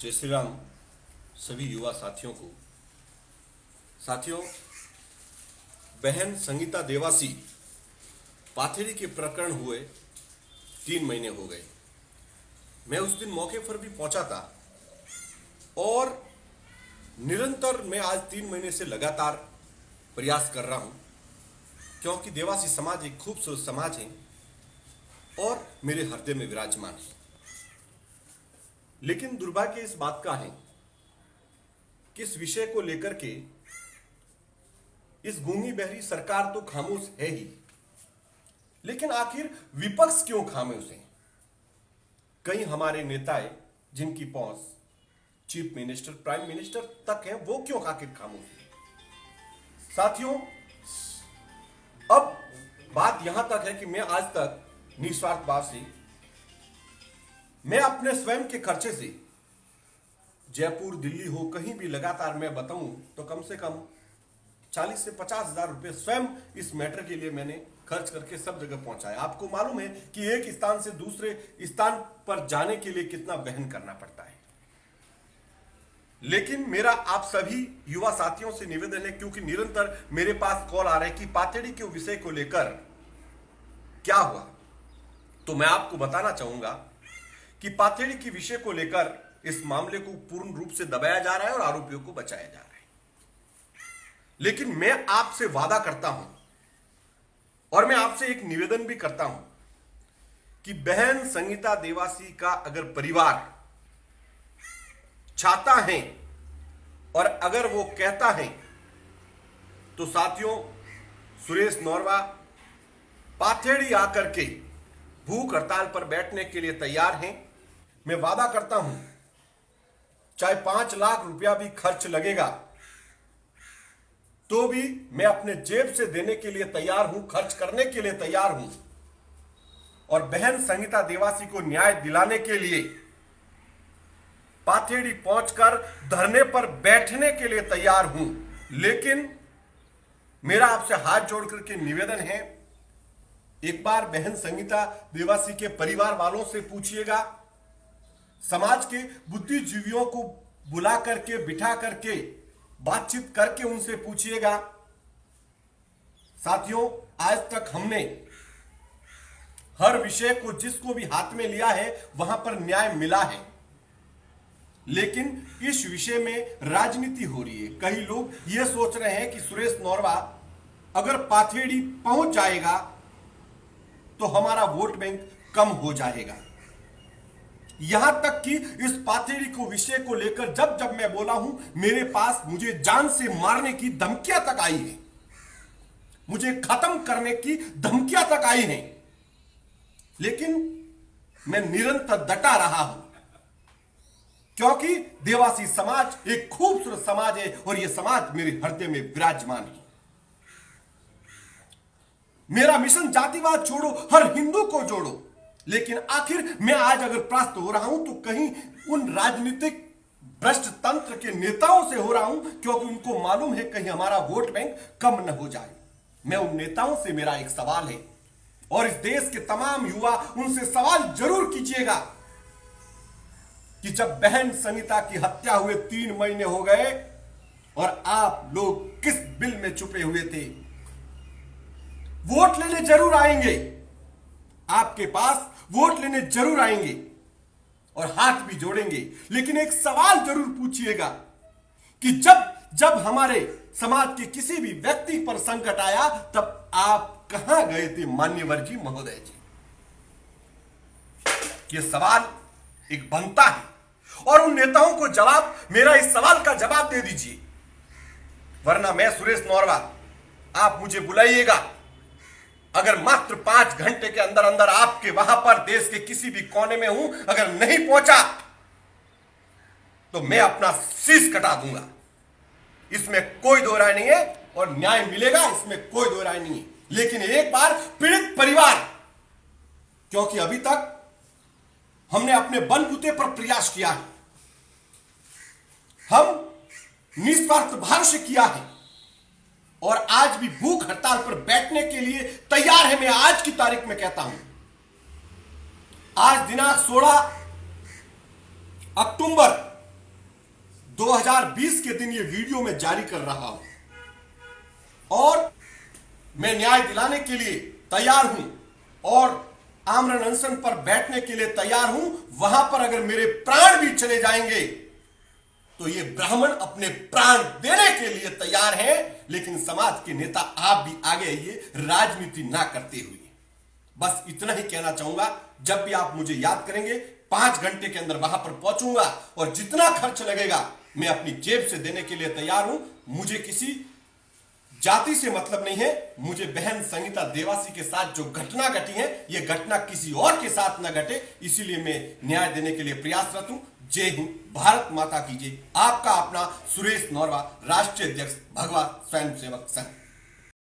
जय श्री राम सभी युवा साथियों को। साथियों, बहन संगीता देवासी पाथेड़ी के प्रकरण हुए 3 महीने हो गए। मैं उस दिन मौके पर भी पहुंचा था और निरंतर मैं आज 3 महीने से लगातार प्रयास कर रहा हूं, क्योंकि देवासी समाज एक खूबसूरत समाज है और मेरे हृदय में विराजमान है। लेकिन दुर्भाग्य इस बात का है कि इस विषय को लेकर के इस गूंगी बहरी सरकार तो खामोश है ही, लेकिन आखिर विपक्ष क्यों खामोश है? कई हमारे नेताएं जिनकी पहुंच चीफ मिनिस्टर, प्राइम मिनिस्टर तक है, वो क्यों आखिर खामोश है? साथियों, अब बात यहां तक है कि मैं आज तक निस्वार्थ भाव से मैं अपने स्वयं के खर्चे से जयपुर, दिल्ली हो, कहीं भी लगातार मैं बताऊं तो कम से कम 40 से 50 हजार रुपए स्वयं इस मैटर के लिए मैंने खर्च करके सब जगह पहुंचाया। आपको मालूम है कि एक स्थान से दूसरे स्थान पर जाने के लिए कितना वहन करना पड़ता है। लेकिन मेरा आप सभी युवा साथियों से निवेदन है, क्योंकि निरंतर मेरे पास कॉल आ रहा है कि पाथेड़ी के विषय को लेकर क्या हुआ, तो मैं आपको बताना चाहूंगा कि पाथेड़ी के विषय को लेकर इस मामले को पूर्ण रूप से दबाया जा रहा है और आरोपियों को बचाया जा रहा है। लेकिन मैं आपसे वादा करता हूं और मैं आपसे एक निवेदन भी करता हूं कि बहन संगीता देवासी का अगर परिवार चाहता है और अगर वो कहता है तो साथियों, सुरेश नौरवा पाथेड़ी आकर के भूख हड़ताल पर बैठने के लिए तैयार हैं। मैं वादा करता हूं, चाहे 5 लाख रुपया भी खर्च लगेगा तो भी मैं अपने जेब से देने के लिए तैयार हूं, खर्च करने के लिए तैयार हूं और बहन संगीता देवासी को न्याय दिलाने के लिए पाथेड़ी पहुंचकर धरने पर बैठने के लिए तैयार हूं। लेकिन मेरा आपसे हाथ जोड़ करके निवेदन है, एक बार बहन संगीता देवासी के परिवार वालों से पूछिएगा, समाज के बुद्धिजीवियों को बुला करके, बिठा करके, बातचीत करके उनसे पूछिएगा। साथियों, आज तक हमने हर विषय को जिसको भी हाथ में लिया है वहां पर न्याय मिला है, लेकिन इस विषय में राजनीति हो रही है। कई लोग यह सोच रहे हैं कि सुरेश नौरवा अगर पाथेड़ी पहुंच जाएगा तो हमारा वोट बैंक कम हो जाएगा। यहां तक कि इस पाथेड़ी को विषय को लेकर जब जब मैं बोला हूं, मेरे पास मुझे जान से मारने की धमकियां तक आई हैं, मुझे खत्म करने की धमकियां तक आई हैं, लेकिन मैं निरंतर डटा रहा हूं, क्योंकि देवासी समाज एक खूबसूरत समाज है और यह समाज मेरे हृदय में विराजमान है। मेरा मिशन जातिवाद छोड़ो, हर हिंदू को जोड़ो। लेकिन आखिर मैं आज अगर परास्त हो रहा हूं तो कहीं उन राजनीतिक भ्रष्ट तंत्र के नेताओं से हो रहा हूं, क्योंकि उनको मालूम है कहीं हमारा वोट बैंक कम न हो जाए। मैं उन नेताओं से मेरा एक सवाल है और इस देश के तमाम युवा उनसे सवाल जरूर कीजिएगा कि जब बहन संगीता की हत्या हुए 3 महीने हो गए और आप लोग किस बिल में छुपे हुए थे? वोट लेने जरूर आएंगे, आपके पास वोट लेने जरूर आएंगे और हाथ भी जोड़ेंगे, लेकिन एक सवाल जरूर पूछिएगा कि जब हमारे समाज के किसी भी व्यक्ति पर संकट आया तब आप कहां गए थे मान्यवर जी, महोदय जी? यह सवाल एक बनता है और उन नेताओं को जवाब, मेरा इस सवाल का जवाब दे दीजिए, वरना मैं सुरेश नौरवा, आप मुझे बुलाइएगा। अगर मात्र 5 घंटे के अंदर अंदर आपके वहां पर देश के किसी भी कोने में हूं, अगर नहीं पहुंचा तो मैं अपना शीश कटा दूंगा। इसमें कोई दो राय नहीं है और न्याय मिलेगा, इसमें कोई दो राय नहीं है। लेकिन एक बार पीड़ित परिवार, क्योंकि अभी तक हमने अपने बलबूते पर प्रयास किया है, हम निस्वार्थ भाव से किया है और आज भी भूख हड़ताल पर बैठने के लिए तैयार है। मैं आज की तारीख में कहता हूं, आज दिनांक 16 अक्टूबर 2020 के दिन ये वीडियो मैं जारी कर रहा हूं और मैं न्याय दिलाने के लिए तैयार हूं और आमरण अनशन पर बैठने के लिए तैयार हूं। वहां पर अगर मेरे प्राण भी चले जाएंगे तो ये ब्राह्मण अपने प्राण देने के लिए तैयार हैं, लेकिन समाज के नेता आप भी आगे आइए, राजनीति ना करते हुए। बस इतना ही कहना चाहूंगा। जब भी आप मुझे याद करेंगे 5 घंटे के अंदर वहां पर पहुंचूंगा और जितना खर्च लगेगा मैं अपनी जेब से देने के लिए तैयार हूं। मुझे किसी जाति से मतलब नहीं है। मुझे बहन संगीता देवासी के साथ जो घटना घटी है, यह घटना किसी और के साथ न घटे, इसीलिए मैं न्याय देने के लिए प्रयासरत हूं। जय हिंद, भारत माता की जय। आपका अपना सुरेश नौरवा, राष्ट्रीय अध्यक्ष भगवा स्वयंसेवक संघ।